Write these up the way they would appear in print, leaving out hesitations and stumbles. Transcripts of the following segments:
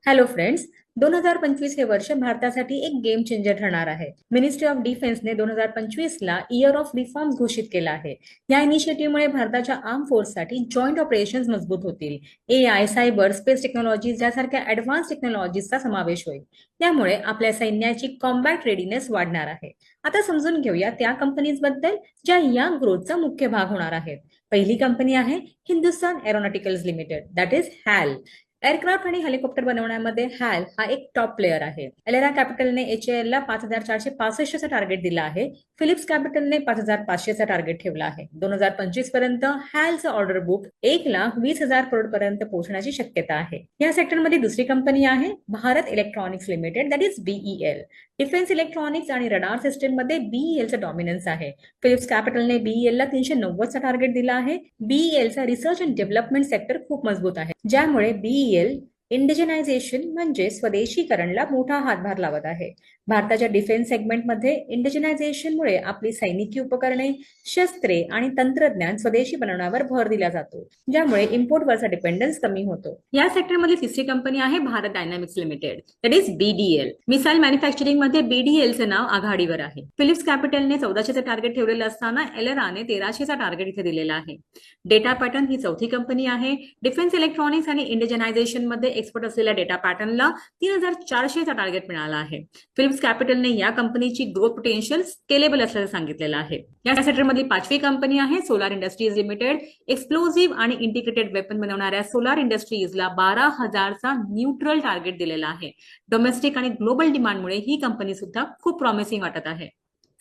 Hello friends. 2025 हे वर्ष भारतासाठी एक गेम चेंजर ठरणार आहे. मिनिस्ट्री ऑफ डिफेन्सने 2025 ला इयर ऑफ रिफॉर्म्स घोषित केला आहे. या इनिशिएटिव्हमुळे भारताच्या आर्म फोर्ससाठी जॉईंट ऑपरेशन्स मजबूत होतील. AI, सायबर, स्पेस टेक्नॉलॉजीज यासारख्या ऍडव्हान्स टेक्नॉलॉजीजचा समावेश होईल. त्यामुळे आपल्या सैन्याची कॉम्बॅट रेडीनेस वाढणार आहे. आता समजून घेऊया त्या कंपनीज बद्दल ज्या या ग्रोथचा मुख्य भाग होणार आहेत. पहिली कंपनी आहे Hindustan aeronauticals limited, that is hello. Aircraft आणि हेलिकॉप्टर बनवण्यामध्ये हॅल हा एक टॉप प्लेअर आहे. एलेरा कॅपिटलने HAL ला 5,465 चा टार्गेट दिला आहे. फिलिप्स कॅपिटलने 5,500 चा टार्गेट ठेवला आहे. 2025 पर्यंत हॅलचं ऑर्डर बुक 1,20,000 करोड पर्यंत पोहोचण्याची शक्यता आहे. या सेक्टरमध्ये दुसरी कंपनी आहे Bharat electronics limited, that is BEL. Defence electronics आणि रडार सिस्टम मध्ये BEL चा डॉमिनन्स आहे. फिलिप्स कॅपिटलने BEL ला 390 चा टार्गेट दिला आहे. BEL चा रिसर्च अँड डेव्हलपमेंट सेक्टर खूप मजबूत आहे, ज्यामुळे BEL इंडिजिनायझेशन म्हणजे स्वदेशीकरणला मोठा हातभार लावत आहे. भारताच्या डिफेन्स सेगमेंटमध्ये इंडिजिनायझेशनमुळे आपली सैनिकी उपकरणे, शस्त्रे आणि तंत्रज्ञान स्वदेशी बनवण्यावर भर दिला जातो, ज्यामुळे इम्पोर्टवरचा डिपेंडन्स कमी होतो. या सेक्टरमध्ये तिसरी कंपनी आहे Bharat dynamics limited, that is BDL. Missile manufacturing मध्ये BDLचं नाव आघाडीवर आहे. फिलिप्स कॅपिटलने 1400चं टार्गेट ठेवलेलं असताना एलेराने 1300चा टार्गेट इथे दिलेला आहे. डेटा पॅटर्न ही चौथी कंपनी आहे. डिफेन्स इलेक्ट्रॉनिक्स आणि इंडिजिनायझेशन मध्ये एक्सपर्ट असलेल्या डेटा पॅटर्नला 3,400चा टार्गेट मिळाला आहे. फिलिप्स कॅपिटलने या कंपनीची ग्रोथ पोटेन्शियल स्केलेबल असल्याचं सांगितलेलं आहे. या सेक्टरमधली पाचवी कंपनी आहे सोलार इंडस्ट्रीज लिमिटेड. एक्सप्लोजिव्ह आणि इंटिग्रेटेड वेपन बनवणाऱ्या सोलार इंडस्ट्रीजला 12,000चा न्यूट्रल टार्गेट दिलेला आहे. डोमेस्टिक आणि ग्लोबल डिमांडमुळे ही कंपनी सुद्धा खूप प्रॉमिसिंग वाटत आहे.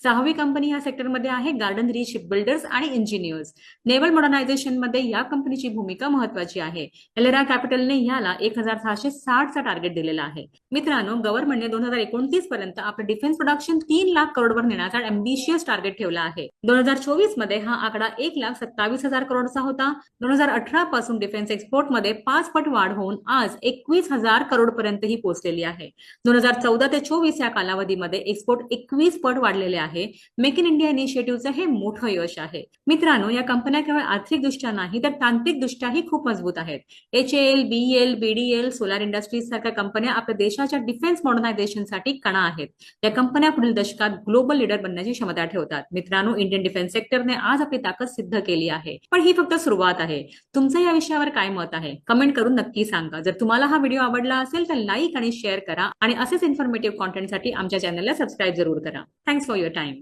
सहावी कंपनी या सेक्टरमध्ये आहे गार्डन रीच शिपबिल्डर्स आणि इंजिनियर्स. नेव्हल मॉडर्नायझेशन मध्ये या कंपनीची भूमिका महत्वाची आहे. एलेरा कॅपिटलने याला 1,660चा टार्गेट दिलेला आहे. मित्रांनो, गव्हर्नमेंटने 2029 पर्यंत आपलं डिफेन्स प्रोडक्शन 3 लाख करोडवर नेण्याचा अँबिशियस टार्गेट ठेवला आहे. 2024 मध्ये हा आकडा 1,27,000 करोडचा होता. 2018 पासून डिफेन्स एक्सपोर्ट मध्ये 5 पट वाढ होऊन आज 21,000 करोड पर्यंत ही पोहोचलेली आहे. 2014 ते 24 या कालावधीमध्ये एक्सपोर्ट 21 पट वाढलेले आहे. मेक इन इंडिया इनिशिएटिव्हचं हे मोठं यश आहे. मित्रांनो, या कंपन्या केवळ आर्थिक दृष्ट्या नाही तर तांत्रिक दृष्ट्याही खूप मजबूत आहेत. HAL, BEL, BDL, solar industries सारख्या कंपन्या आपल्या देशाच्या डिफेन्स मॉडर्नायझेशनसाठी कणा आहेत. या कंपन्या पुढील दशकात ग्लोबल लीडर बनण्याची क्षमता ठेवतात. मित्रांनो, इंडियन डिफेन्स सेक्टरने आज आपली ताकद सिद्ध केली आहे, पण ही फक्त सुरुवात आहे. तुमचं या विषयावर काय मत आहे कमेंट करून नक्की सांगा. जर तुम्हाला हा व्हिडिओ आवडला असेल तर लाईक आणि शेअर करा आणि असेच इन्फॉर्मेटिव्ह कॉन्टेंटसाठी आमच्या चॅनलला सबस्क्राईब जरूर करा. Thanks for your time.